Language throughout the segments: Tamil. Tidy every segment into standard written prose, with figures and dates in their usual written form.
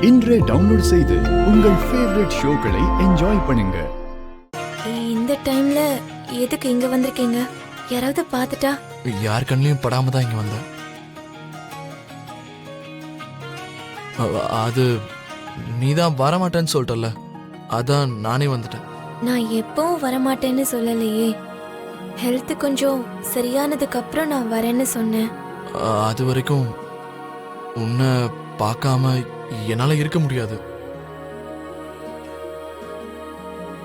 இன்றே டவுன்லோட் செய்து உங்கள் ஃபேவரட் ஷோக்களை என்ஜாய் பண்ணுங்க. இந்த டைம்ல எதுக்கு இங்க வந்திருக்கீங்க? யாராவது பார்த்துட்டா? யார் கண்ணிலையும் படாம தான் இங்க வந்தேன். அது நீதான் வரமாட்டேன்னு சொல்லிட்டல, அதான் நானே வந்துட்டேன். நான் எப்பவும் வரமாட்டேன்னு சொல்லலையே. ஹெல்த் கொஞ்சம் சரியானதுக்கு அப்புறம் நான் வரேன்னு சொன்னேன். அது வரைக்கும் உன்னை பார்க்காம என்னால இருக்க முடியாது.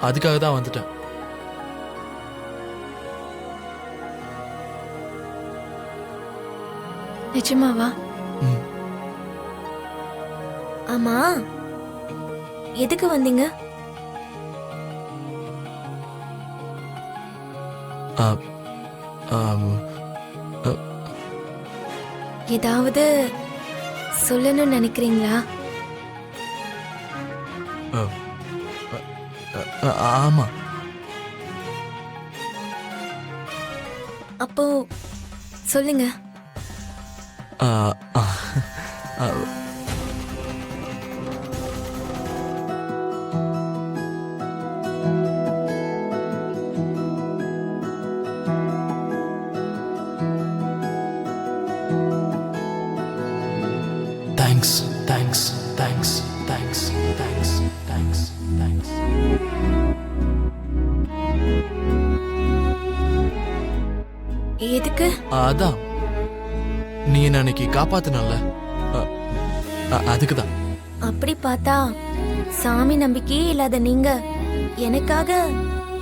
அதுக்காக தான் வந்துட்டேன். நிஜமாவா? ம். ஆமா, எதுக்கு வந்தீங்க? ஆ, ஆம், ஏதாவது சொல்லணும்னு நினைக்கிறீங்களா? ஆமா. அப்போ சொல்லுங்க. ஆ, ஆ, ஆ, Thanks, thanks, thanks, thanks, thanks, thanks, thanks. எதுக்கு? அதான் நீ என்ன அன்னைக்கு காப்பாத்துனல்ல, அதுக்குதான். அப்படி பார்த்தா சாமி நம்பிக்கையே இல்லாத நீங்க எனக்காக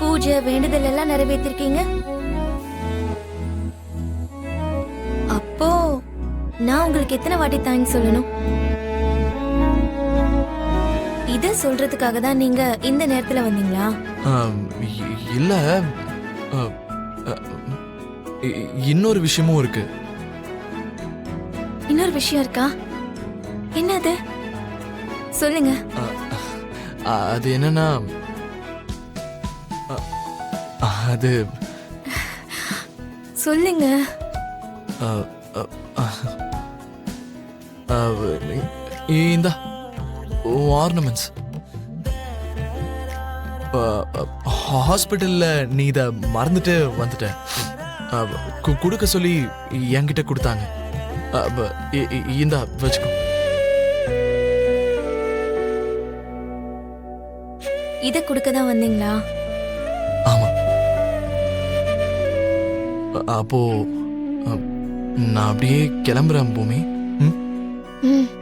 பூஜை வேண்டுதல் எல்லாம் நிறைவேற்றிருக்கீங்க. அப்போ நான் உங்களுக்கு எத்தனை வாட்டி தேங்க்ஸ் சொல்லணும்? இத சொல்றதுக்காக தான் நீங்க இந்த நேரத்துல வந்தீங்களா? இல்ல, இன்னொரு விஷயமும் இருக்கு. இன்னொரு விஷயம் இருக்கா? என்னது? சொல்லுங்க. அது என்னன்னா, அது சொல்லுங்க. இந்த ஆர்னமெண்ட்ஸ் ஹாஸ்பிட்டல்ல நீ இத மறந்துட்டு வந்துட்ட. கொடுக்க சொல்லி என்கிட்ட கொடுத்தாங்க. இந்த வச்சுக்கோ. இத கொடுக்க தான் வந்தீங்களா? ஆமா. அப்போ நான் அப்படியே கிளம்புறேன் பூமி. ம்.